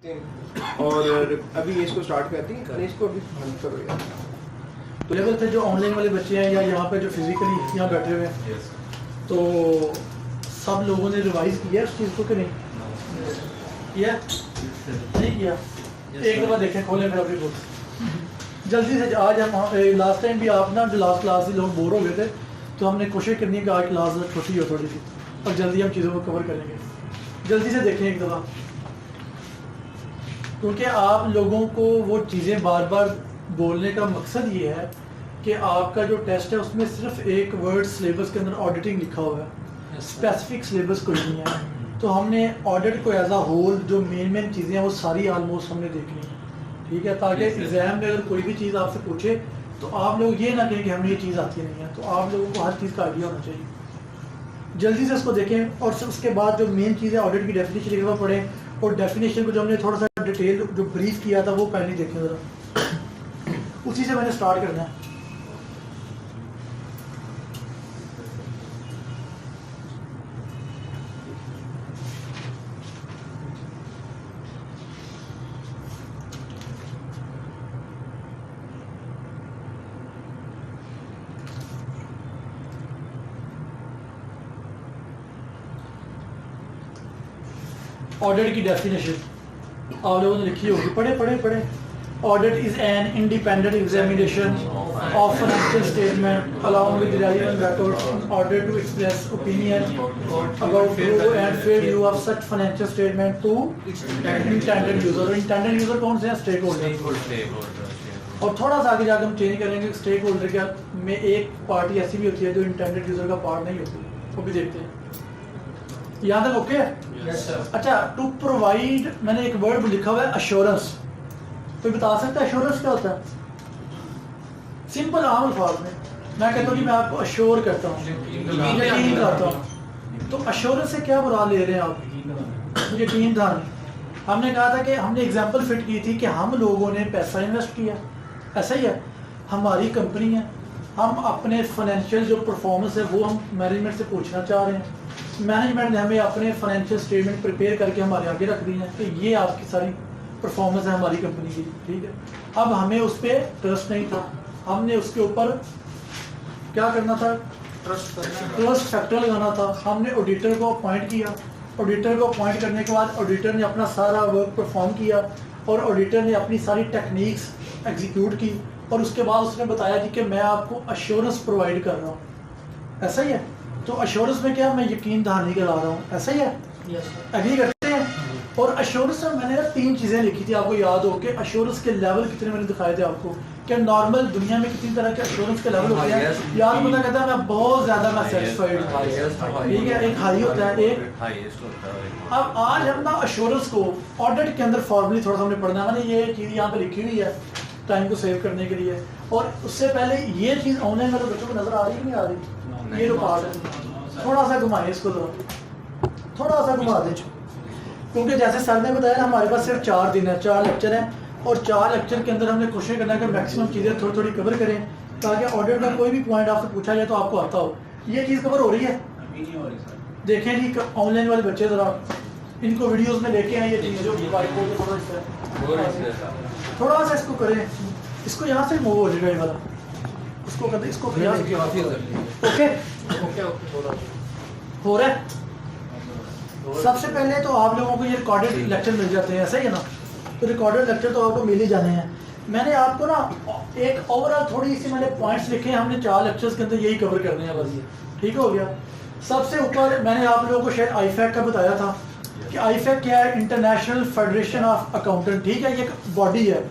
और अभी इसको स्टार्ट करती हैं, इसको अभी बंद करो यार। तो लेवल पे जो ऑनलाइन वाले बच्चे हैं या यहाँ पे जो फिजिकली यहाँ बैठे हुए हैं, तो सब लोगों ने रिवाइज किया उस चीज़ को कि नहीं किया? नहीं किया। एक दफ़ा देखें, खोलें मेरा अपनी बुक जल्दी से। आज हम लास्ट टाइम भी आप ना जो लास्ट क्लास से लोग बोर हो गए थे, तो हमने कोशिश करनी है कि आज क्लास छोटी हो थोड़ी सी और जल्दी हम चीज़ों को कवर करेंगे। जल्दी से देखें एक दफ़ा, क्योंकि आप लोगों को वो चीज़ें बार बार बोलने का मकसद ये है कि आपका जो टेस्ट है उसमें सिर्फ एक वर्ड सिलेबस के अंदर ऑडिटिंग लिखा हुआ है, स्पेसिफिक सिलेबस कोई नहीं है। तो हमने ऑडिट को एज आ होल जो मेन चीज़ें हैं वो सारी आलमोस्ट हमने देखनी है, ठीक है, ताकि एग्ज़ाम में अगर कोई भी चीज़ आपसे पूछे तो आप लोग ये ना कहें कि हमें ये चीज़ आती नहीं है। तो आप लोगों को हर चीज़ का आइडिया होना चाहिए। जल्दी से इसको देखें और उसके बाद जो मेन चीज़ है ऑडिट की डेफिनेशन लिखना पड़े, और डेफिनेशन को जो हमने थोड़ा सा डिटेल जो ब्रीफ किया था वो पहले देखें ज़रा, उसी से मैंने स्टार्ट करना है। ऑडिट की डेफिनेशन आप लोगों ने लिखी होगी, पढ़े। Audit is an independent examination of financial statement along with relevant records in order to express opinion about true and fair view of such financial statement to intended user. और intended user कौन से हैं? Stakeholder. और थोड़ा सा आगे जाकर हम चेंज करेंगे, स्टेक होल्डर का में एक पार्टी ऐसी भी होती है जो इंटेंडेड यूजर का पार्ट नहीं होती, वो भी देखते हैं। यहाँ तक ओके? अच्छा, टू प्रोवाइड मैंने एक वर्ड लिखा हुआ है अश्योरेंस। कोई बता सकता है अश्योरेंस क्या होता है? सिंपल आम अल्फाज में मैं कहता हूँ कि मैं आपको अश्योर करता हूँ, यकीन कराता हूँ। तो अश्योरेंस से क्या बुरा ले रहे हैं आप? यकीन था नहीं। हमने कहा था कि हमने एग्जांपल फिट की थी कि हम लोगों ने पैसा इन्वेस्ट किया, ऐसा ही है, हमारी कंपनी है, हम अपने फाइनेंशियल जो परफॉर्मेंस है वो हम मैनेजमेंट से पूछना चाह रहे हैं। मैनेजमेंट ने हमें अपने फाइनेंशियल स्टेटमेंट प्रिपेयर करके हमारे आगे रख दी है कि ये आपकी सारी परफॉर्मेंस है हमारी कंपनी की, ठीक है। अब हमें उस पर ट्रस्ट नहीं था, हमने उसके ऊपर क्या करना था? ट्रस्ट फैक्टर लगाना था। हमने ऑडिटर को अपॉइंट किया, ऑडिटर को अपॉइंट करने के बाद ऑडिटर ने अपना सारा वर्क परफॉर्म किया और ऑडिटर ने अपनी सारी टेक्निक्स एग्जीक्यूट की, और उसके बाद उसने बताया जी कि मैं आपको अश्योरेंस प्रोवाइड कर रहा हूँ, ऐसा ही है। तो अश्योरेंस में क्या, मैं यकीन दहानी करा रहा हूँ, ऐसा ही है। एग्री करते हैं? और अश्योरेंस में मैंने ना 3 चीज़ें लिखी थी, आपको याद हो कि अश्योरेंस के लेवल कितने मैंने दिखाए थे आपको, कि नॉर्मल दुनिया में कितनी तरह के अश्योरेंस के लेवल होते हैं। याद बंदा कहता है मैं बहुत ज़्यादा मैं सेटिस्फाइड हूँ, ठीक है, एक हाई होता है, एक। अब आज हम ना अश्योरेंस को ऑडिट के अंदर फॉर्मली थोड़ा सा हमने पढ़ना है। मैंने ये चीज़ यहाँ पे लिखी हुई है टाइम को सेव करने के लिए, और उससे पहले ये चीज़ ऑनलाइन वाले बच्चों को नज़र आ रही है नहीं आ रही? ये जो पार्ट है थोड़ा सा घुमाए इसको, थोड़ा सा घुमा दें, क्योंकि जैसे सर ने बताया हमारे पास सिर्फ 4 दिन है, 4 लेक्चर हैं, और 4 लेक्चर के अंदर हमने कोशिश करना है कि मैक्सिमम चीज़ें थोड़ी कवर करें, ताकि ऑडिट का कोई भी पॉइंट आपसे पूछा जाए तो आपको आता हो। ये चीज़ कवर हो रही है? देखें जी ऑनलाइन वाले बच्चे ज़रा इनको वीडियोस में लेके आए, ये चीज़ जो थोड़ा सा इसको करें, इसको यहाँ से मूव हो जाएगा वाला, उसको करते इसको ओके हो रहा है। सबसे पहले तो आप लोगों को ये रिकॉर्डेड लेक्चर मिल जाते हैं, ऐसा ही है ना? तो रिकॉर्डेड लेक्चर तो आपको मिल ही जाने हैं। मैंने आपको ना एक ओवरऑल थोड़ी सी मैंने पॉइंट्स लिखे हैं, हमने 4 लेक्चर्स के अंदर यही कवर करने हैं बस, ये ठीक हो गया। सबसे ऊपर मैंने आप लोगों को शायद आईफैक का बताया था कि आईफैक क्या है, इंटरनेशनल फेडरेशन ऑफ अकाउंटेंट, ठीक है। ये एक बॉडी है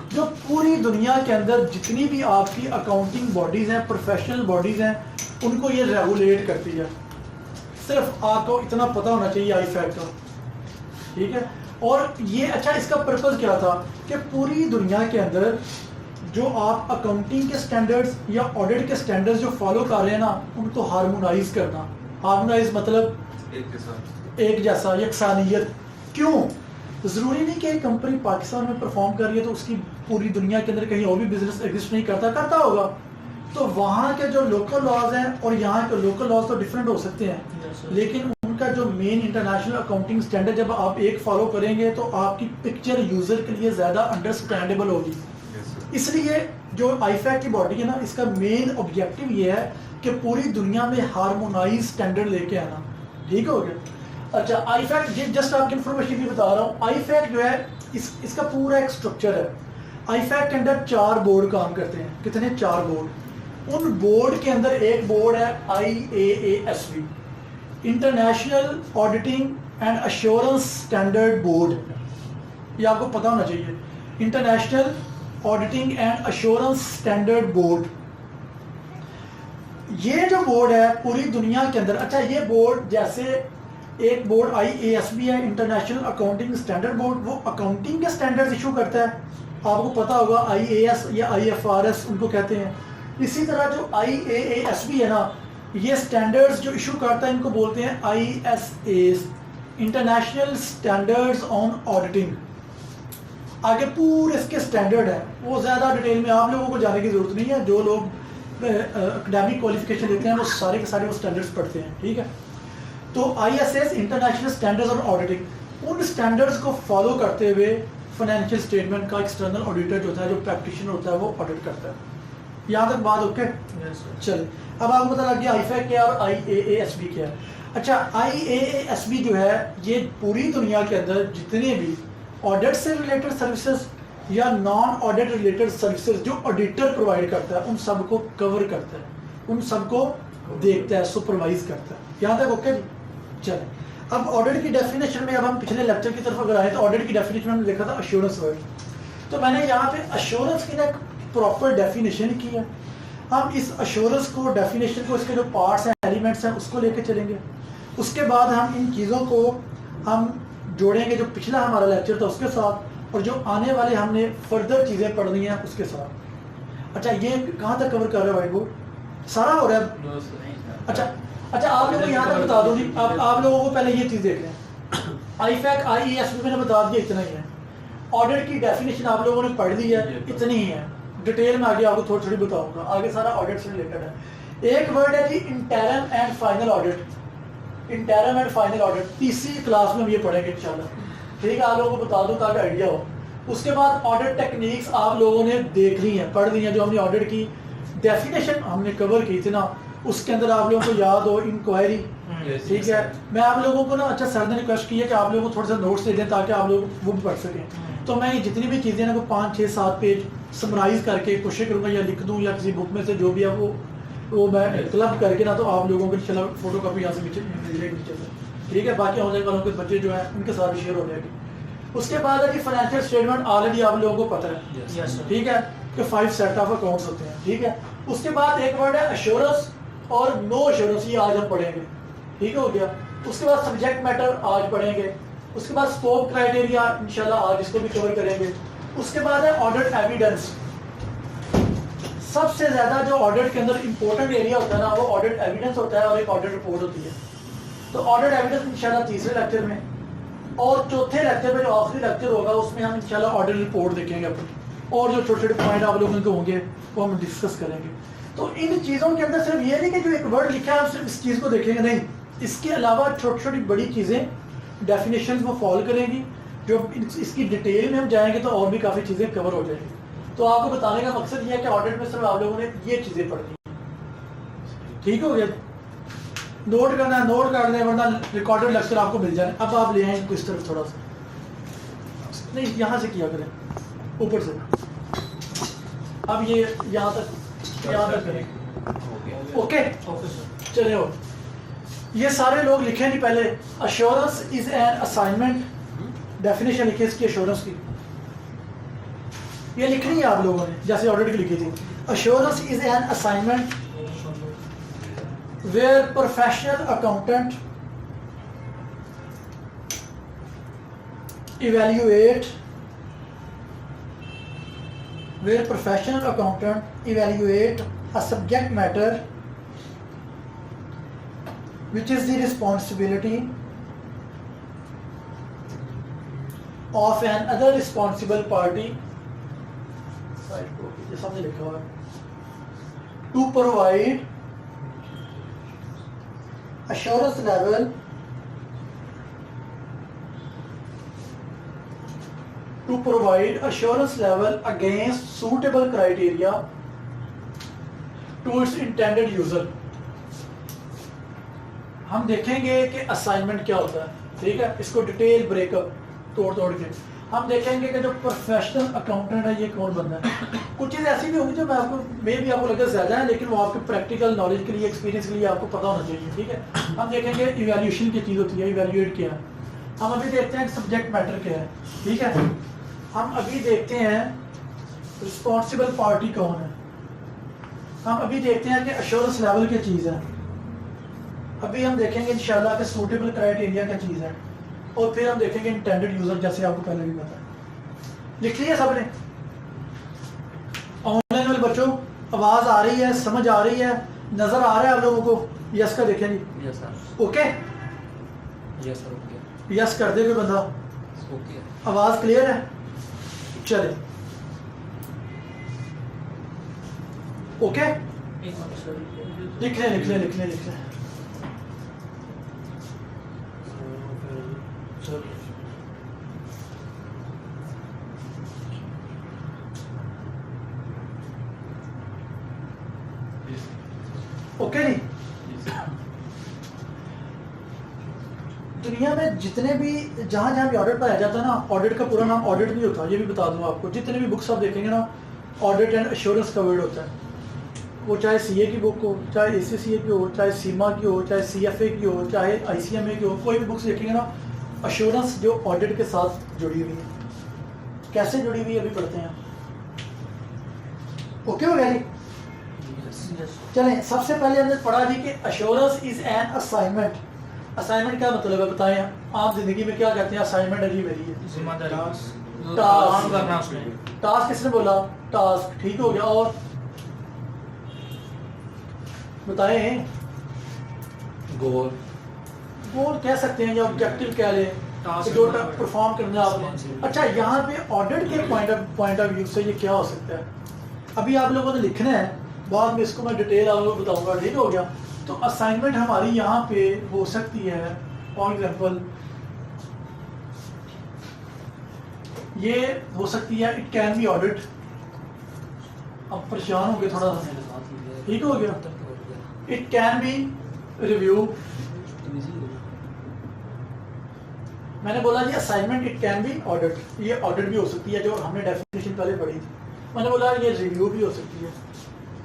जो पूरी दुनिया के अंदर जितनी भी आपकी अकाउंटिंग बॉडीज़ हैं, प्रोफेशनल बॉडीज़ हैं, उनको ये रेगुलेट करती है। सिर्फ आपको इतना पता होना चाहिए आईफैक का, ठीक है। और ये अच्छा, इसका पर्पस क्या था कि पूरी दुनिया के अंदर जो आप अकाउंटिंग के स्टैंडर्ड्स या ऑडिट के स्टैंडर्ड्स जो फॉलो कर रहे हैं ना, उनको हार्मोनाइज करना। हार्मोनाइज मतलब एक जैसा, यकसानियत। क्यों? ज़रूरी नहीं कि एक कंपनी पाकिस्तान में परफॉर्म कर रही है तो उसकी पूरी दुनिया के अंदर कहीं और भी बिजनेस एग्जिस्ट नहीं करता होगा। तो वहाँ के जो लोकल लॉज हैं और यहाँ के लोकल लॉज तो डिफरेंट हो सकते हैं, लेकिन उनका जो मेन इंटरनेशनल अकाउंटिंग स्टैंडर्ड जब आप एक फॉलो करेंगे तो आपकी पिक्चर यूजर के लिए ज़्यादा अंडरस्टैंडेबल होगी। इसलिए जो आईफैक की बॉडी है ना, इसका मेन ऑब्जेक्टिव ये है कि पूरी दुनिया में हार्मोनाइज स्टैंडर्ड लेके आना। ठीक हो गया। अच्छा, आईफैक जस्ट आपकी इंफॉर्मेशन भी बता रहा हूँ। आईफैक जो है इसका पूरा एक स्ट्रक्चर है। आईफैक के अंदर 4 बोर्ड काम करते हैं। कितने? 4 बोर्ड। उन बोर्ड के अंदर एक बोर्ड है IAASB, international auditing and assurance standard board. ये आपको पता होना चाहिए, international auditing and assurance standard board. ये जो बोर्ड है पूरी दुनिया के अंदर, अच्छा ये बोर्ड जैसे एक बोर्ड IASB है, इंटरनेशनल अकाउंटिंग स्टैंडर्ड बोर्ड, वो अकाउंटिंग के स्टैंडर्ड्स इशू करता है। आपको पता होगा IAS या IFRS उनको कहते हैं। इसी तरह जो IAASB है ना, ये स्टैंडर्ड्स जो इशू करता है इनको बोलते हैं ISAs, international standards on auditing. आगे पूरे इसके स्टैंडर्ड है, वो ज़्यादा डिटेल में आप लोगों को जाने की ज़रूरत नहीं है। जो लोग एकेडमिक क्वालिफिकेशन लेते हैं वो सारे के सारे वो स्टैंडर्ड्स पढ़ते हैं। ठीक है, तो ISAs international standards on auditing, उन स्टैंडर्ड्स को फॉलो करते हुए फाइनेंशियल स्टेटमेंट का एक्सटर्नल ऑडिटर जो होता है, जो प्रैक्टिशनर होता है, वो ऑडिट करता है। यहाँ तक बात ओके? चलिए, अब आपको पता लग गया आईफैक क्या और IAASB क्या है। अच्छा, IAASB जो है ये पूरी दुनिया के अंदर जितने भी ऑडिट से रिलेटेड सर्विसेज या नॉन ऑडिट रिलेटेड सर्विसेज जो ऑडिटर प्रोवाइड करता है, उन सबको कवर करता है, उन सबको देखता है, सुपरवाइज करता है। यहाँ तक ओके? चले, अब ऑडिट की डेफिनेशन में, अब हम पिछले लेक्चर की तरफ अगर आए तो ऑडिट की डेफिनेशन हमने देखा था अश्योरेंस वर्ड। तो मैंने यहाँ पे अश्योरेंस की ना एक प्रॉपर डेफिनेशन की है। हम इस अश्योरेंस को, डेफिनेशन को, इसके जो पार्ट्स हैं, एलिमेंट्स हैं, उसको लेके चलेंगे। उसके बाद हम इन चीज़ों को हम जोड़ेंगे जो पिछला हमारा लेक्चर था उसके साथ, और जो आने वाले हमने फर्दर चीज़ें पढ़नी है उसके साथ। अच्छा, ये कहाँ तक कवर कर रहा है व्हाइट बोर्ड? सारा हो रहा है? अच्छा आप लोगों को यहाँ तक बता दो जी, आप लोगों को पहले ये चीज़ देख लें। आईफैक IASB मैंने बता दिया, इतना ही है। ऑडिट की डेफिनेशन आप लोगों ने पढ़ ली है, इतनी ही है। डिटेल में आगे आपको थोड़ी थोड़ी बताऊंगा, आगे सारा ऑडिट से रिलेटेड है। एक वर्ड है जी interim and final audit. Interim and final audit तीसरी क्लास में हम ये पढ़ेंगे इंशाल्लाह। ठीक है, आप लोगों को बता दूं ताकि आइडिया हो। उसके बाद ऑडिट टेक्निक्स आप लोगों ने देख ली हैं, पढ़ ली हैं। जो हमने ऑडिट की डेफिनेशन हमने कवर की थी ना, उसके अंदर आप लोगों को याद हो इंक्वायरी। ठीक है, मैं आप लोगों को ना, अच्छा सर ने रिक्वेस्ट की है कि आप लोगों को थोड़ा सा नोट्स दे दें ताकि आप लोग वो भी पढ़ सकें। तो मैं ये जितनी भी चीज़ें ना, 5, 6, 7 पेज समराइज करके कोशिश करूँगा, या लिख दूँ या किसी बुक में से जो भी है वो मैं क्लब करके ना, तो आप लोगों को इंशाल्लाह फोटो कॉपी यहाँ से नीचे से। ठीक है, बाकी ऑनलाइन वालों के बच्चे जो हैं उनके साथ भी शेयर हो जाएगी। उसके बाद है कि फाइनेंशियल स्टेटमेंट ऑलरेडी आप लोगों को पता है। ठीक है, कि 5 सेट ऑफ अकाउंट्स होते हैं। ठीक है, उसके बाद एक वर्ड है अश्योरेंस और नो अश्योरेंस, ये आज हम पढ़ेंगे। ठीक हो गया। उसके बाद सब्जेक्ट मैटर आज पढ़ेंगे। उसके बाद स्कोप क्राइटेरिया इंशाल्लाह आज इसको भी कवर करेंगे। उसके बाद है ऑडिट एविडेंस। सबसे ज्यादा जो ऑडिट के अंदर इंपॉर्टेंट एरिया होता है ना, वो ऑडिट एविडेंस होता है और एक ऑडिट रिपोर्ट होती है। तो ऑडिट एविडेंस इंशाल्लाह तीसरे लेक्चर में, और चौथे लेक्चर में जो आखिरी लेक्चर होगा उसमें हम इंशाल्लाह ऑडिट रिपोर्ट देखेंगे अपनी, और जो छोटे छोटे पॉइंट आप लोगों के होंगे वो हम डिस्कस करेंगे। तो इन चीज़ों के अंदर सिर्फ ये नहीं कि जो एक वर्ड लिखा है हम सिर्फ इस चीज़ को देखेंगे, नहीं, इसके अलावा छोटी छोटी बड़ी चीज़ें, डेफिनेशन वो फॉलो करेंगी। जो इसकी डिटेल में हम जाएंगे तो और भी काफ़ी चीज़ें कवर हो जाएंगी। तो आपको बताने का मकसद ये है कि ऑडिट में सिर्फ आप लोगों ने ये चीज़ें पढ़नी। ठीक हो गया? नोट करना है नोट कर लें, वरना रिकॉर्डेड लेक्चर आपको मिल जाए। अब आप ले आए इनको इस तरफ थोड़ा सा, नहीं यहाँ से किया करें, ऊपर से। अब ये यहाँ तक करें। ओके चले हो। ये सारे लोग लिखे नहीं पहले। Assurance is an assignment, definition लिखी इसकी अश्योरेंस की, ये लिखनी है आप लोगों ने जैसे ऑडिट की लिखी थी। Assurance is an assignment where professional accountant evaluate a subject matter which is the responsibility of an other responsible party to provide assurance level to provide assurance level against suitable criteria to its intended user. हम देखेंगे कि assignment क्या होता है, ठीक है, इसको detail breakup तोड़ के हम देखेंगे कि जो प्रोफेशनल अकाउंटेंट है ये कौन बंदा है। कुछ चीज़ ऐसी भी होगी जो मैं आपको मे भी आपको लगे ज़्यादा है, लेकिन वो आपके प्रैक्टिकल नॉलेज के लिए, एक्सपीरियंस के लिए आपको पता होना चाहिए, ठीक है। हम देखेंगे इवैल्यूएशन की चीज़ होती है, इवैल्यूएट क्या है। हम अभी देखते हैं सब्जेक्ट मैटर क्या है, ठीक है। हम अभी देखते हैं रिस्पॉन्सिबल पार्टी कौन है। हम अभी देखते हैं कि अश्योरेंस लेवल क्या चीज़ है। अभी हम देखेंगे इंशाल्लाह कि सूटेबल क्राइटेरिया क्या चीज़ है, और फिर हम देखेंगे इंटेंडेड यूजर, जैसे आपको पहले भी पता है। लिख लिया सबने? ऑनलाइन वाले बच्चों आवाज आ रही है, समझ आ रही है, नजर आ रहा है आप लोगों को? यस का देखें जी। Yes sir. Okay, yes sir. Okay. Yes कर दे कोई बंदा। ओके। आवाज क्लियर है? चले ओके, लिख लें। ओके जी। दुनिया में जितने भी जहां भी ऑडिट पाया जाता है ना, ऑडिट का पूरा नाम ऑडिट नहीं होता, ये भी बता दूं आपको। जितने भी बुक्स आप देखेंगे ना, ऑडिट एंड एश्योरेंस का वर्ड होता है। वो चाहे सीए की बुक हो, चाहे एसीसीए की हो, चाहे सीमा की हो, चाहे सीएफए की हो, चाहे आईसीएमए की हो, कोई भी बुक्स देखेंगे ना, एश्योरेंस जो ऑडिट के साथ जुड़ी हुई है। कैसे जुड़ी हुई है अभी पढ़ते हैं। ओके हो गया जी? चलें, सबसे पहले हमने पढ़ा जी कि assurance is an assignment. Assignment क्या मतलब है बताएं आप? जिंदगी में क्या कहते हैं? असाइनमेंट है जी मेरी है जिम्मेदारी, टास्क करना उसमें। टास्क किसने बोला? टास्क, ठीक हो गया। और बताएं, गोल कह सकते हैं या ऑब्जेक्टिव कह लें, जो परफॉर्म करना है आपने। अच्छा, यहाँ पे ऑडिट के पॉइंट ऑफ व्यू से ये क्या हो सकता है, अभी आप लोगों ने लिखना है, बाद में इसको मैं डिटेल आप लोगों को बताऊंगा, ठीक हो गया। तो असाइनमेंट हमारी यहाँ पे हो सकती है, फॉर एग्जाम्पल ये हो सकती है, इट कैन बी ऑडिट। अब परेशान हो गए थोड़ा सा, ठीक हो गया। It can be review. मैंने बोला जी assignment it can be audit, ये ऑडिट भी हो सकती है, जो हमने डेफिनेशन पहले पढ़ी थी। मैंने बोला ये रिव्यू भी हो सकती है।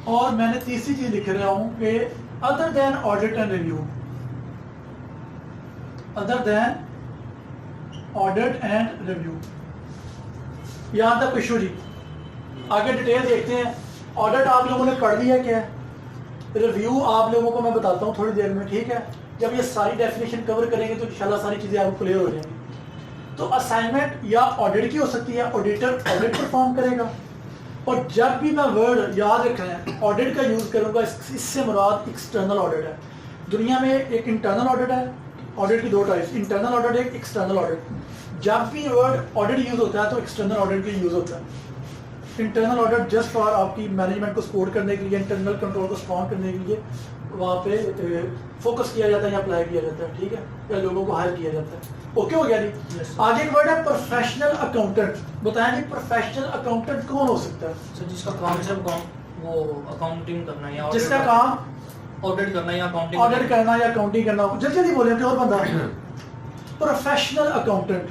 और मैंने तीसरी चीज लिख रहा हूं कि other than audit and review, other than audit and review. यहां तक इशू जी। आगे डिटेल देखते हैं। ऑडिट आप लोगों ने पढ़ लिया क्या है, रिव्यू आप लोगों को मैं बताता हूँ थोड़ी देर में, ठीक है। जब ये सारी डेफिनेशन कवर करेंगे तो इंशाल्लाह सारी चीज़ें आपको क्लियर हो जाएंगी। तो असाइनमेंट या ऑडिट की हो सकती है, ऑडिटर ऑडिट परफॉर्म करेगा। और जब भी मैं वर्ड याद रखें ऑडिट का यूज़ करूँगा, इससे मुराद एक्सटर्नल ऑडिट है। दुनिया में एक इंटरनल ऑडिट है, ऑडिट की दो टाइप्स, इंटरनल ऑडिट एक एक्सटर्नल ऑडिट। जब भी वर्ड ऑडिट यूज़ होता है तो एक्सटर्नल ऑडिट का यूज़ होता है। इंटरनल ऑडिट जस्ट फॉर आपकी मैनेजमेंट को सपोर्ट करने के लिए, इंटरनल कंट्रोल को स्ट्रॉन्ग करने के लिए वहाँ पे फोकस किया जाता है या अप्लाई किया जाता है, ठीक है, या लोगों को हायर किया जाता है। ओके हो गया जी। आगे एक वर्ड है प्रोफेशनल अकाउंटेंट। बताएं जी प्रोफेशनल अकाउंटेंट कौन हो सकता है? सर जिसका काम सिर्फ वो अकाउंटिंग करना है या जिसका काम ऑडिट करना है या अकाउंटिंग या अकाउंटिंग करना हो। जल्दी जल्दी बोले, और बंदा प्रोफेशनल अकाउंटेंट,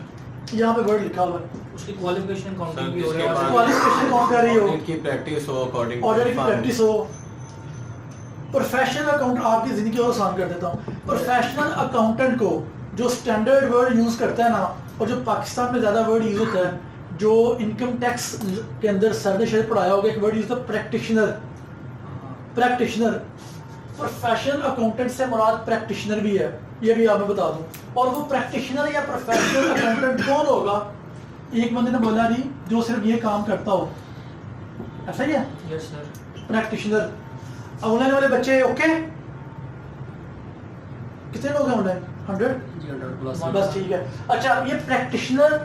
यहाँ पे वर्ड लिखा हुआ है। उसकी क्वालिफिकेशन अकाउंटिंग भी हो रही है, क्वालिफिकेशन कौन कर रही हो? इनकी प्रैक्टिस हो, अकॉर्डिंग ऑडिट की प्रैक्टिस हो। प्रोफेशनल अकाउंटेंट, आपकी जिंदगी और आसान कर देता हूँ। प्रोफेशनल अकाउंटेंट को जो स्टैंडर्ड वर्ड यूज करता है ना, और जो पाकिस्तान में ज्यादा वर्ड यूज होता है, जो इनकम टैक्स के अंदर सर ने शायद पढ़ाया होगा, एक वर्ड यूज होता है प्रैक्टिशनर। प्रैक्टिशनर, प्रोफेशनल अकाउंटेंट से मुराद प्रैक्टिशनर भी है, ये भी आपको बता दूं। और वो प्रैक्टिशनर या प्रोफेशनल अकाउंटेंट कौन होगा? एक बंदे ने बोला जी जो सिर्फ ये काम करता हो, ऐसा ही है? Yes sir. प्रैक्टिशनर। ऑनलाइन वाले बच्चे ओके? कितने लोग हैं ऑनलाइन? 100 बस, ठीक है। अच्छा, ये प्रैक्टिशनर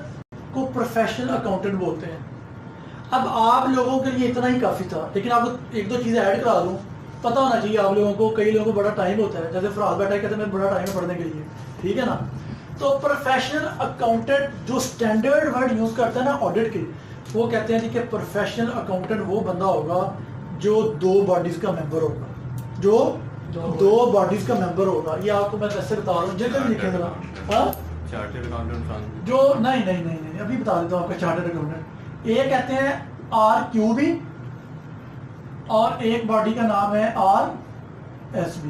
को प्रोफेशनल अकाउंटेंट बोलते हैं। अब आप लोगों के लिए इतना ही काफी था, लेकिन आपको एक दो चीजें ऐड करा दूं। पता होना चाहिए आप लोगों को, कई लोगों को बड़ा टाइम होता है, जैसे फराज बैठा कहते हैं मैं बड़ा टाइम है पढ़ने के लिए, ठीक है ना। तो प्रोफेशनल अकाउंटेंट जो स्टैंडर्ड वर्ड यूज करता है ना ऑडिट के, वो कहते हैं कि प्रोफेशनल अकाउंटेंट वो बंदा होगा जो 2 बॉडीज का मेंबर होगा, जो 2 बॉडीज का मेंबर होगा। ये आपको मैं कैसे बता रहा हूँ, जगह लिखे जरा। हाँ, चार्टर्ड अकाउंटेंट जो नहीं अभी बता देता हूँ आपका चार्टर्ड अकाउंटेंट। ये कहते हैं RQB और एक बॉडी का नाम है RSB।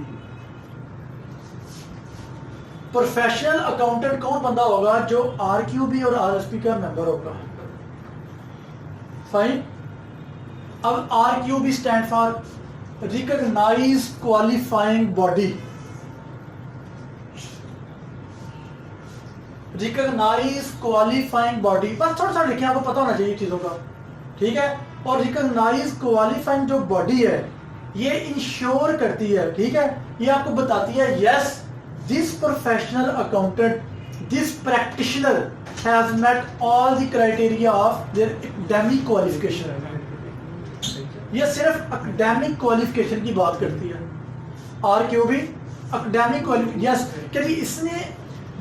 प्रोफेशनल अकाउंटेंट कौन बंदा होगा जो RQB और RSB का मेंबर होगा। फाइन। अब RQB stand for recognise qualifying body, recognise qualifying body, बस थोड़ा सा लिखे, आपको पता होना चाहिए चीजों का, ठीक है। और रिकॉग्नाइज क्वालिफाइंग जो बॉडी है ये इंश्योर करती है, ठीक है, ये आपको बताती है yes this professional accountant, this practitioner has met all the criteria of their academic qualification. ये सिर्फ एकेडमिक क्वालिफिकेशन की बात करती है। RQB एकेडमिक क्वालिफिकेशन, यस कि इसने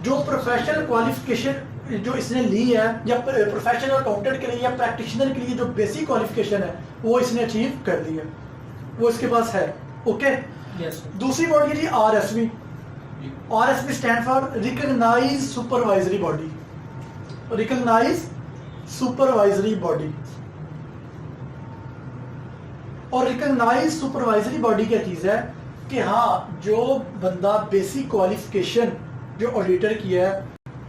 जो प्रोफेशनल क्वालिफिकेशन जो इसने ली है या प्रोफेशनल अकाउंटेंट के लिए या प्रैक्टिशनर के लिए जो बेसिक क्वालिफिकेशन है वो इसने अचीव कर दी है, वो इसके पास है। Okay, yes. दूसरी बॉडी है RSB। RSB stand for recognise supervisory body, recognise supervisory body. और रिकॉग्नाइज सुपरवाइजरी बॉडी क्या चीज है कि हाँ, जो बंदा बेसिक क्वालिफिकेशन जो ऑडिटर की है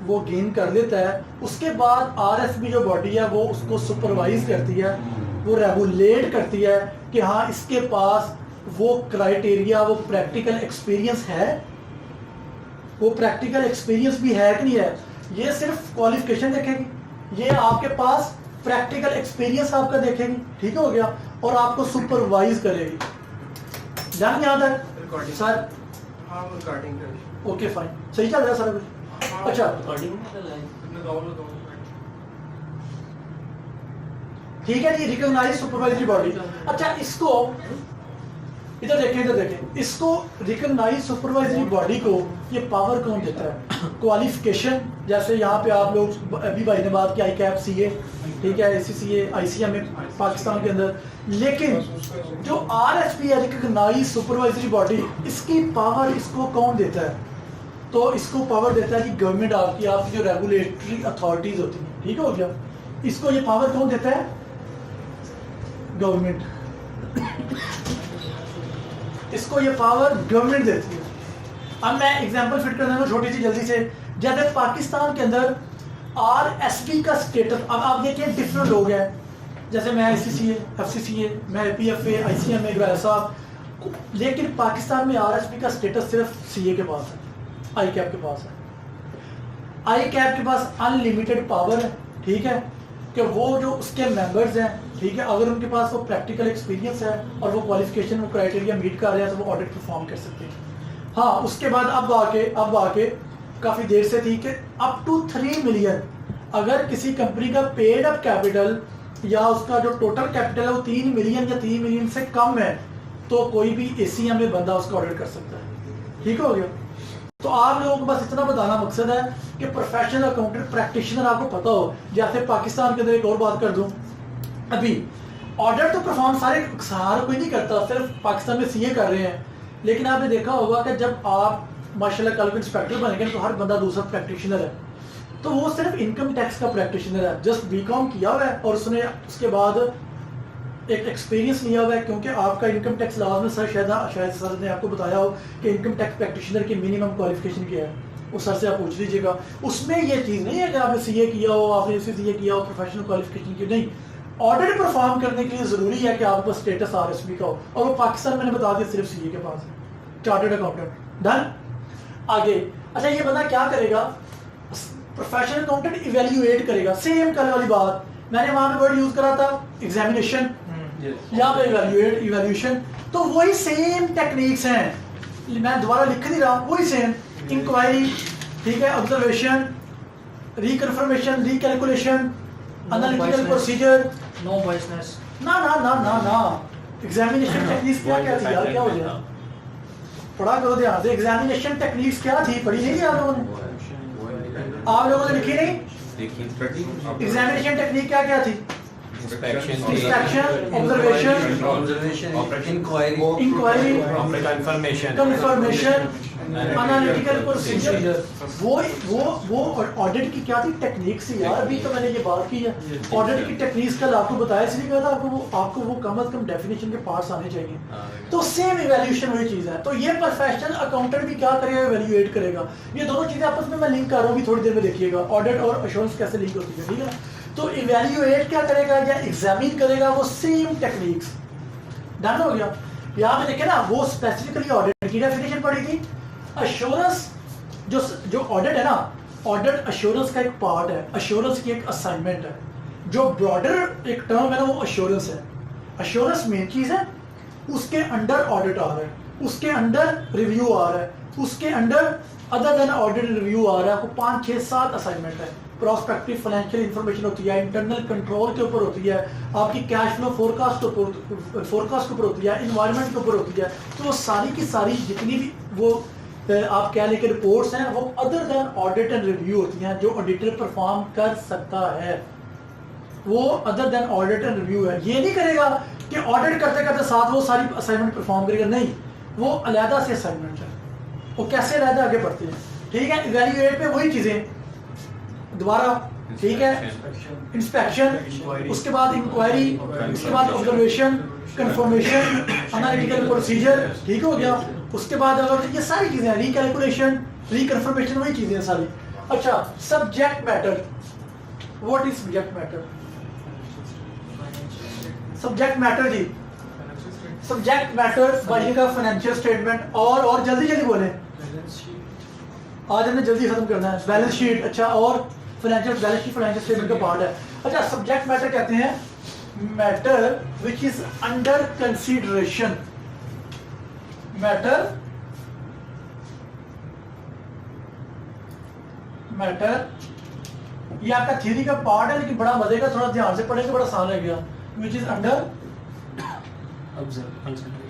वो गेन कर लेता है, उसके बाद RSB जो बॉडी है वो उसको सुपरवाइज करती है, वो रेगुलेट करती है कि हाँ इसके पास वो क्राइटेरिया, वो प्रैक्टिकल एक्सपीरियंस है, वो प्रैक्टिकल एक्सपीरियंस भी है कि नहीं है। ये सिर्फ क्वालिफिकेशन देखेगी, ये आपके पास प्रैक्टिकल एक्सपीरियंस आपका देखेगी, ठीक हो गया, और आपको सुपरवाइज करेगी। ध्यान यहाँ तक रिकॉर्डिंग सर? हाँ रिकॉर्डिंग कर। ओके फाइन, सही चल रहा है सारा कुछ? अच्छा, ठीक है जी, रिकॉग्नाइज सुपरवाइजरी बॉडी। अच्छा, इसको इधर देखें, इधर देखें, इसको रिकॉग्नाइज सुपरवाइजरी बॉडी को ये पावर कौन देता है? क्वालिफिकेशन, जैसे यहाँ पे आप लोग अभी भाई ने बात की ICAP CA, ठीक है, ACCA ICM में पाकिस्तान के अंदर, लेकिन जो RSB है रिकॉग्नाइज सुपरवाइजरी बॉडी, इसकी पावर इसको कौन देता है? तो इसको पावर देता है कि गवर्नमेंट आपकी जो रेगुलेटरी अथॉरिटीज होती हैं, ठीक हो गया, इसको ये पावर कौन देता है? गवर्नमेंट। इसको ये पावर गवर्नमेंट देती है। अब मैं एग्जांपल फिट कर देता हूं छोटी सी जल्दी से। जैसे पाकिस्तान के अंदर RSB का स्टेटस, अब आप देखिए डिफरेंट लोग हैं, जैसे मैं ICCA, FCCA, मैं PFA, ICM में गया साहब, लेकिन पाकिस्तान में RSB का स्टेटस सिर्फ CA के पास है, ICAP के पास है। ICAP के पास अनलिमिटेड पावर है, ठीक है, कि वो जो उसके मेंबर्स हैं, ठीक है, अगर उनके पास वो प्रैक्टिकल एक्सपीरियंस है और वो क्वालिफिकेशन, वो क्राइटेरिया मीट कर रहे हैं तो वो ऑडिट परफॉर्म कर सकते हैं। हाँ, उसके बाद अब आके काफ़ी देर से थी कि अप टू 3 मिलियन अगर किसी कंपनी का पेड अप कैपिटल या उसका जो टोटल कैपिटल है वो 3 मिलियन या 3 मिलियन से कम है तो कोई भी ACM में बंदा उसका ऑडिट कर सकता है, ठीक हो गया। तो आप लोगों को बस इतना बताना मकसद है कि प्रोफेशनल अकाउंटेंट प्रैक्टिशनर आपको पता हो। जैसे पाकिस्तान के अंदर एक और बात कर दूं, अभी ऑडिट तो परफॉर्म सारा कोई नहीं करता, सिर्फ पाकिस्तान में CA कर रहे हैं, लेकिन आपने देखा होगा कि जब आप माशाल्लाह कल को इंस्पेक्टर बनेंगे तो हर बंदा दूसरा प्रैक्टिशनर है, तो वो सिर्फ इनकम टैक्स का प्रैक्टिशनर है, जस्ट BCom किया हुआ है और उसने उसके बाद एक एक्सपीरियंस लिया हुआ है, क्योंकि आपका इनकम टैक्स लॉज में शायद सर ने आपको बताया हो कि इनकम टैक्स प्रैक्टिशनर की मिनिमम क्वालिफिकेशन क्या है, वो सर से आप पूछ लीजिएगा। उसमें ये चीज़ नहीं है कि आपने CA किया हो, आपने CA किया हो, प्रोफेशनल क्वालिफिकेशन की नहीं। ऑडिट परफॉर्म करने के लिए ज़रूरी है कि आपके पास स्टेटस RSB का हो, और वो पाकिस्तान मैंने बता दिया सिर्फ CA के पास है, चार्टर्ड अकाउंटेंट। डन। आगे अच्छा, ये बंदा क्या करेगा? प्रोफेशनल अकाउंटेंट इवेल्युएट करेगा, सेम कल वाली बात मैंने वहां पे वर्ड यूज करा था, एग्जामिनेशन, यहाँ पे इवेल्युएशन, तो वही सेम टेक्निक्स हैं, मैं दोबारा लिख नहीं रहा, वही सेम इंक्वायरी, ठीक है, observation, reconfirmation, recalculation, analytical procedure, no biasness. ना ना ना ना ना, एग्जामिनेशन टेक्निक्स क्या क्या थी यार, क्या हो गया? पढ़ा करो ध्यान से, एग्जामिनेशन टेक्निक्स क्या थी, पढ़ी नहीं आप लोगों ने? आप लोगों ने लिखी नहीं? देखिए एग्जामिनेशन टेक्निक क्या क्या थी? Inspection observation, inquiry, confirmation, analytical procedure. वो ऑडिट की क्या थी? टेक्निक से यार, अभी तो मैंने ये बात की है। ऑडिट की टेक्निक्स कल आपको बताया, इसलिए कहा था आपको वो कम से कम डेफिनेशन के पार्ट्स आने चाहिए। तो सेम इवैल्यूएशन वही चीज है। तो ये प्रोफेशनल अकाउंटेंट भी क्या करेगा? इवैल्यूएट करेगा। ये दोनों चीजें आपस में मैं लिंक कर रहा हूँ, थोड़ी देर में देखिएगा ऑडिट और एश्योरेंस कैसे लिंक होती है, ठीक है। तो इवैल्यूएट क्या करेगा या एग्जामिन करेगा? वो सेम टेक्निक्स। डन हो गया। यहाँ पे देखे ना, वो स्पेसिफिकली ऑडिट की डेफिनेशन पड़ी थी। एश्योरेंस जो ऑडिट है ना, ऑडिट एश्योरेंस का एक पार्ट है, एश्योरेंस की एक असाइनमेंट है। जो ब्रॉडर एक टर्म है ना, वो एश्योरेंस है। एश्योरेंस मेन चीज है, उसके अंडर ऑडिट आ रहा है, उसके अंडर रिव्यू आ रहा है, उसके under other than audit review आ रहा है। आपको 5, 6, 7 असाइनमेंट है। प्रोस्पेक्टिव फाइनेंशियल इंफॉर्मेशन होती है, इंटरनल कंट्रोल के ऊपर होती है, आपकी कैश फ्लो फोरकास्ट के ऊपर होती है, इन्वायरमेंट के ऊपर होती है। तो वो सारी की सारी जितनी भी वो आप कह लें कि रिपोर्ट्स हैं, वो other than audit and review होती हैं, जो ऑडिटर परफॉर्म कर सकता है। वो other than audit and review है। ये नहीं करेगा कि ऑडिट करते करते साथ वो सारी असाइनमेंट परफॉर्म करेगा, नहीं, वो अलहदा से असाइनमेंट है। वो कैसे अलहदा आगे बढ़ते हैं, ठीक है। इवैल्यूएट पे वही चीजें दोबारा, ठीक है। इंस्पेक्शन, उसके बाद इंक्वायरी, उसके बाद ऑब्जर्वेशन, कंफर्मेशन, एनालिटिकल प्रोसीजर, ठीक हो गया। उसके बाद अगर ये सारी चीजें, रिकैलकुलेशन, रिकन्फर्मेशन, वही चीजें सारी। अच्छा, subject matter. What is subject matter? Subject matter जी, सब्जेक्ट मैटर बनेगा फाइनेंशियल स्टेटमेंट। और जल्दी जल्दी बोले, आज हमने जल्दी खत्म करना है। बैलेंस शीट, अच्छा, और financial balance sheet financial statement का पार्ट है। अच्छा, सब्जेक्ट मैटर कहते हैं matter which is under consideration. Matter ये आपका थ्योरी का पार्ट है, लेकिन बड़ा मजे का, थोड़ा ध्यान से पढ़ेंगे, बड़ा आसान रहेगा। विच इज अंडर,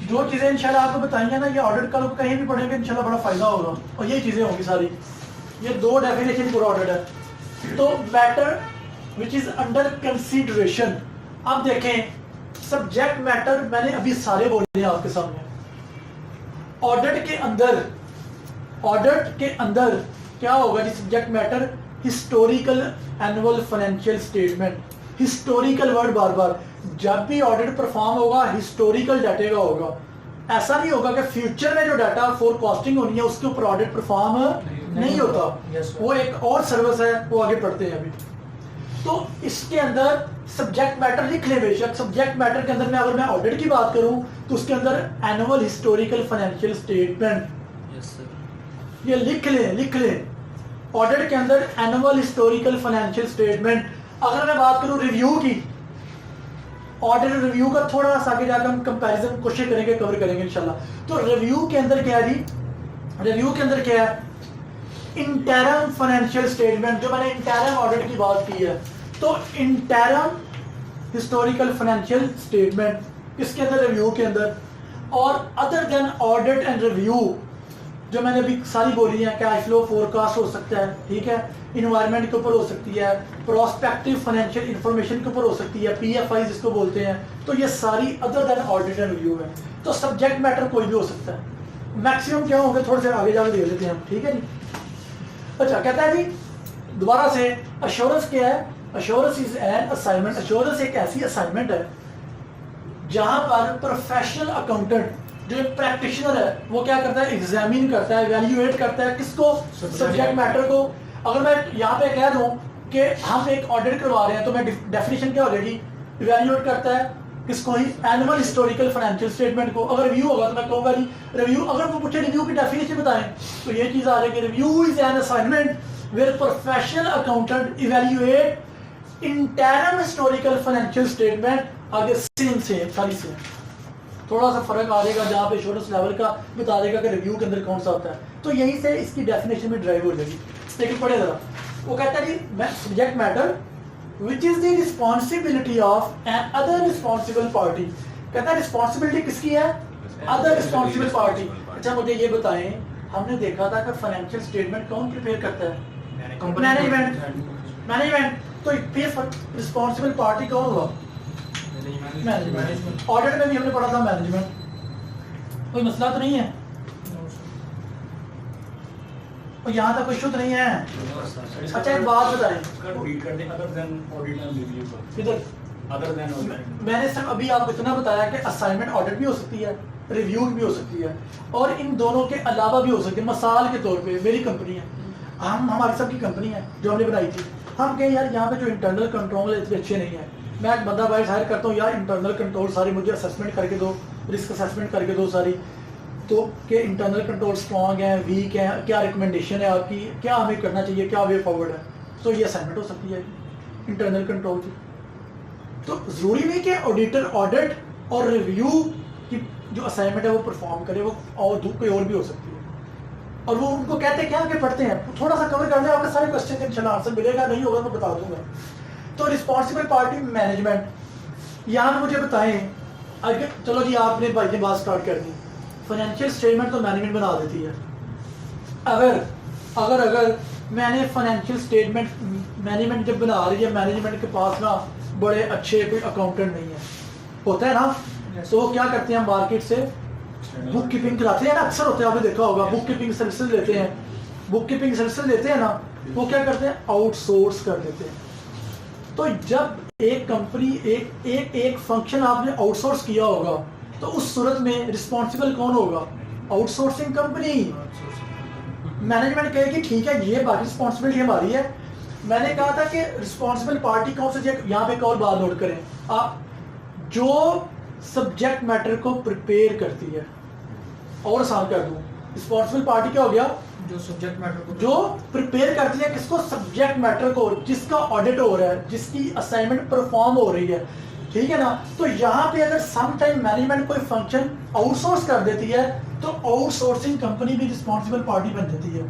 जो चीजें इंशाल्लाह आपको बताएंगे ना, ये ऑडिट का लोग कहीं भी पढ़ेंगे इंशाल्लाह बड़ा फायदा होगा, और यही चीजें होंगी सारी। ये 2 डेफिनेशन पूरा ऑडिट है। तो matter which is under consideration. अब देखें, सब्जेक्ट मैटर मैंने अभी सारे बोले हैं आपके सामने। ऑडिट के अंदर क्या होगा जी? Subject matter historical annual financial statement. Historical word बार बार, जब भी ऑडिट परफॉर्म होगा हिस्टोरिकल डाटे का होगा। ऐसा नहीं होगा कि फ्यूचर में जो डाटा फोरकास्टिंग होनी है उसके ऊपर ऑडिट परफॉर्म नहीं होता। वो एक और सर्विस है, वो आगे पढ़ते हैं अभी। तो इसके अंदर सब्जेक्ट मैटर लिख ले बेशक। सब्जेक्ट मैटर के अंदर में अगर मैं ऑडिट की बात करूं तो उसके अंदर एनुअल हिस्टोरिकल फाइनेंशियल स्टेटमेंट, ये लिख ले। ऑडिट के अंदर एनुअल हिस्टोरिकल फाइनेंशियल स्टेटमेंट। अगर मैं बात करूं रिव्यू की, ऑडिट रिव्यू का थोड़ा सा आगे जाकर हम कंपैरिजन कोशिश करेंगे, कवर करेंगे इंशाल्लाह। तो रिव्यू के अंदर क्या है जी? रिव्यू के अंदर क्या है? Interim financial statement. जो मैंने इंटरम ऑडिट की बात की है, तो इंटरम हिस्टोरिकल फाइनेंशियल स्टेटमेंट किसके अंदर? रिव्यू के अंदर। और other than audit and review जो मैंने अभी सारी बोली है, कैश फ्लो फोरकास्ट हो सकता है, ठीक है, इन्वायरमेंट के ऊपर हो सकती है, प्रोस्पेक्टिव फाइनेंशियल इंफॉर्मेशन के ऊपर हो सकती है, पीएफआई जिसको बोलते हैं। तो ये सारी other than audit and review है। तो सब्जेक्ट मैटर कोई भी हो सकता है। मैक्सिमम क्या होंगे थोड़े से आगे जाकर देख लेते हैं हम, ठीक है जी। अच्छा, कहता है जी दोबारा से, एश्योरेंस क्या है? Assurance is an assignment. Assurance एक ऐसी असाइनमेंट है जहां पर प्रोफेशनल अकाउंटेंट जो एक प्रैक्टिशनर है वो क्या करता है? एग्जामिन करता है, इवैल्यूएट करता है। किसको? सब्जेक्ट मैटर को। अगर मैं यहाँ पे कह दूं कि हम एक ऑडिट करवा रहे हैं, तो मैं डेफिनेशन क्या हो जाएगी? इवैल्यूएट करता है किसको? ही एनुअल हिस्टोरिकल फाइनेंशियल स्टेटमेंट को। अगर रिव्यू होगा तो मैं कहूँगा जी रिव्यू। अगर वो पूछे रिव्यू की डेफिनेशन बताएं तो ये चीज आ जाएगी, review is an assignment where professional accountant evaluate interim historical financial statement. आगे सेम सारी सेम, थोड़ा सा फर्क आ जाएगा जहाँ पे एश्योरेंस लेवल का बता देगा कि रिव्यू के अंदर कौन सा होता है। तो यहीं से इसकी डेफिनेशन में ड्राइव हो जाएगी। लेकिन पढ़े जरा, वो कहता है जी subject matter which is the responsibility of an other responsible party. कहता है रिस्पॉन्सिबिलिटी किसकी है? Other responsible party. अच्छा मुझे ये बताएं, हमने देखा था कि फाइनेंशियल स्टेटमेंट कौन प्रिपेयर करता है? मैनेजमेंट तो फिर रिस्पॉन्सिबल पार्टी कौन हुआ? मैनेजमेंट। ऑडिट में भी हमने पढ़ा था मैनेजमेंट। कोई मसला तो नहीं है और यहाँ तक कोई इशू तो नहीं है? अच्छा एक बात बताएं, मैंने सिर्फ अभी आपको इतना बताया कि असाइनमेंट ऑडिट भी हो सकती है, रिव्यू भी हो सकती है और इन दोनों के अलावा भी हो सकती है। मिसाल के तौर पे मेरी कंपनी है, हमारी सबकी कंपनी है जो हमने बनाई थी, हम कहें यार यहाँ पे जो इंटरनल कंट्रोल है इतने अच्छे नहीं है, मैं एक बंदा बाहर हायर करता हूँ, यार इंटरनल कंट्रोल सारी मुझे असेसमेंट करके दो, रिस्क असेसमेंट करके दो सारी, तो कि इंटरनल कंट्रोल स्ट्रॉन्ग है, वीक है, क्या रिकमेंडेशन है आपकी, क्या हमें करना चाहिए, क्या वे फॉरवर्ड है, तो ये असाइनमेंट हो सकती है इंटरनल कंट्रोल की। तो ज़रूरी नहीं कि ऑडिटर ऑडिट और रिव्यू की जो असाइनमेंट है वो परफॉर्म करे, वो और कोई और भी हो सकती है। और वो उनको कहते हैं क्या आगे पढ़ते हैं, थोड़ा सा कवर कर ले, आपके सारे क्वेश्चन के इंशाल्लाह आंसर मिलेगा, नहीं होगा तो बता दूंगा। तो रिस्पॉन्सिबल पार्टी मैनेजमेंट, यहाँ पे मुझे बताएं आगे, चलो जी आपने भाई ने बात स्टार्ट कर दी, फाइनेंशियल स्टेटमेंट तो मैनेजमेंट बना देती है। अगर मैंने फाइनेंशियल स्टेटमेंट मैनेजमेंट जब बना रही है, मैनेजमेंट के पास ना बड़े अच्छे कोई अकाउंटेंट नहीं है, होता है ना, तो वो क्या करते हैं मार्केट से बुक कीपिंग कराते हैं ना, अक्सर होते हैं, आपने देखा होगा बुक कीपिंग सर्विसेज लेते हैं, बुक कीपिंग सर्विसेज लेते हैं ना, वो क्या करते हैं आउटसोर्स कर देते हैं। तो जब एक कंपनी एक फंक्शन आपने आउटसोर्स किया होगा तो उस सूरत में रिस्पॉन्सिबल कौन होगा? Outsourcing company. मैनेजमेंट कहेगी ठीक है ये बाकी रिस्पॉन्सिबिलिटी हमारी है। मैंने कहा था कि रिस्पॉन्सिबल पार्टी कौन से, यहाँ पे एक और बात नोट करें आप, जो सब्जेक्ट मैटर को प्रिपेयर करती है, और आसान कर दूं, रिस्पॉन्सिबल पार्टी क्या हो गया? जो सब्जेक्ट मैटर को जो प्रिपेयर करती है किसको? सब्जेक्ट मैटर को, जिसका ऑडिट हो रहा है, जिसकी असाइनमेंट परफॉर्म हो रही है, ठीक है ना। तो यहाँ पे अगर सम टाइम मैनेजमेंट कोई फंक्शन आउटसोर्स कर देती है तो आउटसोर्सिंग कंपनी भी रिस्पॉन्सिबल पार्टी बन जाती है।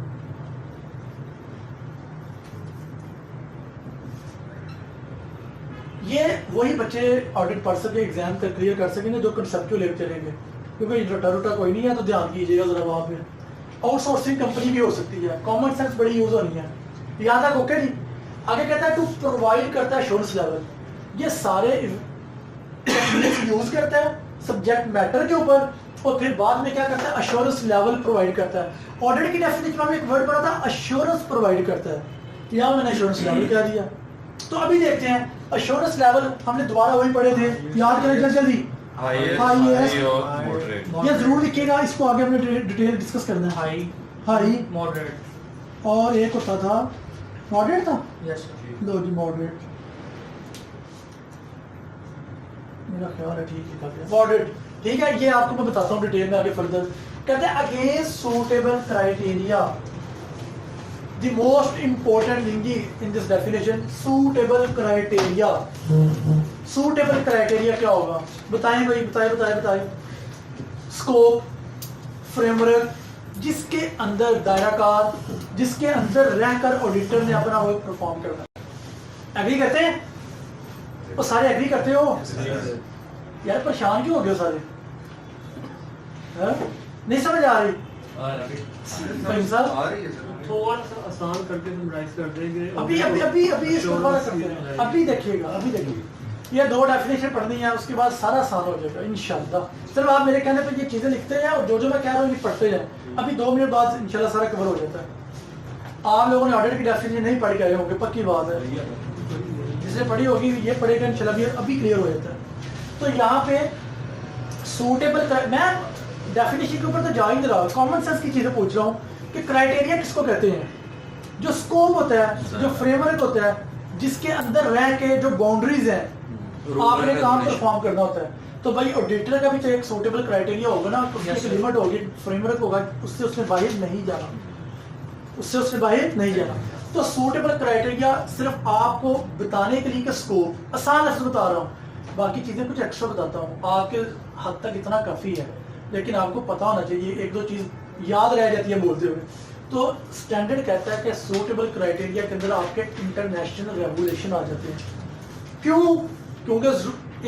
ये वही बच्चे ऑडिट पढ़ सके, एग्जाम कर क्लियर कर सकेंगे जो कंसेप्चुअल लेकर चलेंगे, क्योंकि रोटा कोई नहीं है, तो ध्यान कीजिएगा जरा वहाँ पे। आउटसोर्सिंग कंपनी भी हो सकती है, कॉमन सेंस बड़ी यूज होनी है, यहाँ तक ओके जी। आगे कहता है टू प्रोवाइड करता है एश्योरेंस लेवल, ये सारे यूज करता है सब्जेक्ट मैटर के ऊपर, और फिर बाद में क्या करता है एश्योरेंस लेवल प्रोवाइड करता है। ऑडिट की डेफिनेशन में एक वर्ड पढ़ा था एश्योरेंस प्रोवाइड करता है, यहाँ मैंने एश्योरेंस लेवल कह दिया। तो अभी देखते हैं एश्योरेंस लेवल, हमने दोबारा वही पढ़े थे, याद करें जल्दी। ये जरूर लिखिएगा, इसको आगे हमने डिटेल डिस्कस करना है। हाई मॉडरेट और एक होता था मॉडरेट था, यस लो जी मॉडरेट, मेरा ख्याल है ठीक लिखा गया मॉडरेट, ठीक है। ये आपको मैं बताता हूँ डिटेल में आगे फर्दर। कहते हैं against suitable criteria, the most important thing in this definition, suitable criteria. Suitable criteria क्या होगा? बताएं भाई, बताएं। स्कोप, फ्रेमवर्क, जिसके अंदर दायराकार, जिसके अंदर रहकर ऑडिटर ने अपना वर्क परफॉर्म करना है। एग्री करते हैं? वो सारे एग्री करते हो? यार परेशान क्यों हो गए सारे? नहीं समझ आ रही? थोड़ा सा आसान करके समराइज कर देंगे। अभी इसको थोड़ा करते हैं, अभी देखिएगा ये दो डेफिनेशन पढ़नी है, उसके बाद सारा आसान हो जाएगा इंशाल्लाह। चलो आप मेरे कहने पे ये चीजें लिखते हैं और जो मैं कह रहा हूँ ये पढ़ते हैं, अभी 2 मिनट बाद इंशाल्लाह सारा कवर हो जाता है। आप लोगों ने ऑडिट की डेफिनेशन नहीं पढ़ के आए होंगे, पक्की बात है, जिसने पढ़ी होगी ये पढ़ेगा इंशाल्लाह, अभी क्लियर हो जाता है। तो यहाँ पे सूटेबल, मैं डेफिनेशन के ऊपर तो जा ही नहीं रहा, कॉमन सेंस की चीजें पूछ रहा हूँ कि क्राइटेरिया किसको कहते हैं? जो स्कोप होता है, जो फ्रेमवर्क होता है, जिसके अंदर रह के जो बाउंड्रीज हैं आपने काम परफॉर्म करना होता है। तो भाई ऑडिटर का भी तो एक सूटेबल क्राइटेरिया होगा ना, उसकी लिमिट होगी, फ्रेमवर्क होगा, उससे बाहर नहीं जाना, उससे बाहर नहीं जाना। तो सूटेबल क्राइटेरिया सिर्फ आपको बताने के लिए कि स्कोप, आसान लफ्ज़ बता रहा हूँ, बाकी चीजें कुछ एक्स्ट्रा बताता हूँ, आपके हद तक इतना काफी है, लेकिन आपको पता होना चाहिए, एक दो चीज याद रह जाती है बोलते हुए। तो स्टैंडर्ड कहता है कि सूटेबल क्राइटेरिया के अंदर आपके इंटरनेशनल रेगुलेशन आ जाते हैं। क्यों? क्योंकि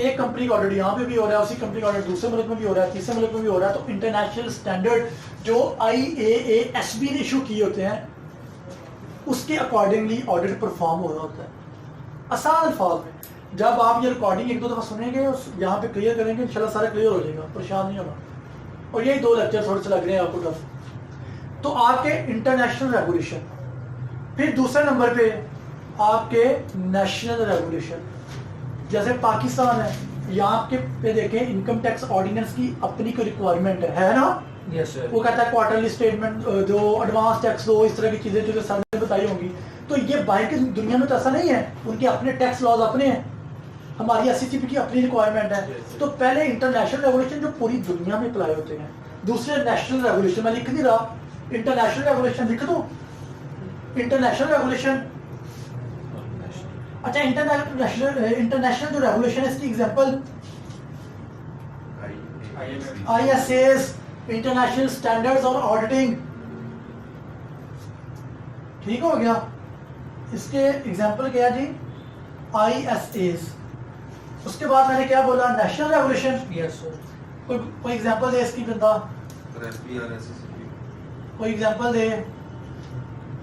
एक कंपनी का ऑडिट यहाँ पे भी हो रहा है, उसी कंपनी का ऑडिट दूसरे मुल्क में भी हो रहा है, तीसरे मुल्क में भी हो रहा है, तो इंटरनेशनल स्टैंडर्ड जो IAASB ने इशू किए होते हैं, उसके अकॉर्डिंगली ऑडिट परफॉर्म हो रहा होता है। आसान अल्फाज में जब आप ये रिकॉर्डिंग एक दो दफ़ा सुनेंगे और यहाँ पे क्लियर करेंगे, इंशाल्लाह सारा क्लियर हो जाएगा, परेशान नहीं होना। और यही 2 लेक्चर थोड़े से लग रहे हैं आपको टफ। तो आपके इंटरनेशनल रेगुलेशन, फिर दूसरे नंबर पे आपके नेशनल रेगुलेशन। जैसे पाकिस्तान है, यहाँ के पे देखें इनकम टैक्स ऑर्डिनेंस की अपनी कोई रिक्वायरमेंट है ना? Yes sir. वो कहता है क्वार्टरली स्टेटमेंट दो, एडवांस टैक्स दो, इस तरह की चीजें जो सर ने बताई होंगी। तो ये बाहर की दुनिया में तो ऐसा नहीं है, उनके अपने टैक्स लॉज अपने हैं, हमारी एससीसीपी की अपनी रिक्वायरमेंट है। तो पहले इंटरनेशनल रेगुलेशन जो पूरी दुनिया में अप्लाई होते हैं, दूसरे नेशनल रेगुलेशन। मैं लिख नहीं रहा, इंटरनेशनल रेगुलेशन लिख दो, इंटरनेशनल रेगुलेशन। अच्छा, इंटरनेशनल जो रेगुलेशन है इसकी example ISAs, international standards on auditing. ठीक हो गया। इसके एग्जांपल क्या है जी? ISAs। उसके बाद मैंने क्या बोला? National regulation. Yes sir. कोई एग्जांपल दे इसकी बंदा, कोई एग्जांपल दे।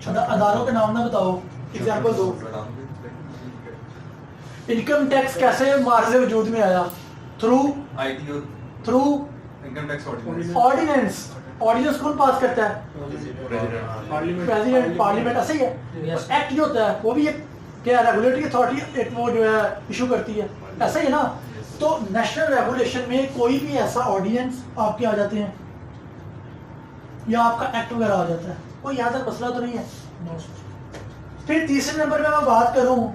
अदारों के नाम ना बताओ, एग्जांपल दो। इनकम टैक्स कैसे मार्ले वजूद में आया? Through income tax ordinance. Ordinance कौन पास करता है? President, parliament. ऐसे ही है। एक्ट जो होता है वो भी एक क्या रेगुलेटरी अथॉरिटी एक वो जो है इशू करती है, ऐसा ही है ना? तो नेशनल रेगुलेशन में कोई भी ऐसा ऑर्डिनेंस आपके आ जाते हैं या आपका एक्ट वगैरह आ जाता है, कोई यहाँ तक मसला तो नहीं है। फिर तीसरे नंबर पे मैं बात करूं,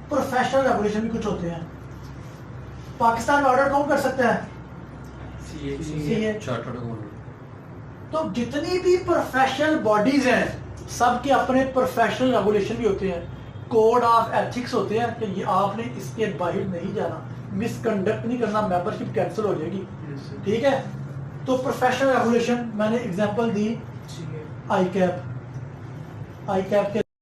प्रोफेशनल रेगुलेशन भी कुछ होते हैं। पाकिस्तान में ऑर्डर कौन कर सकता है? CA। Chartered accountant. तो जितनी भी प्रोफेशनल बॉडीज हैं सबके अपने प्रोफेशनल रेगुलेशन भी होते हैं, कोड ऑफ एथिक्स होते हैं कि ये आपने इसके बाहर नहीं जाना, मिसकंडक्ट नहीं करना, मेंबरशिप कैंसिल हो जाएगी। ठीक है। तो प्रोफेशनल रेगुलेशन मैंने एग्जांपल दी ICAP। ICAP के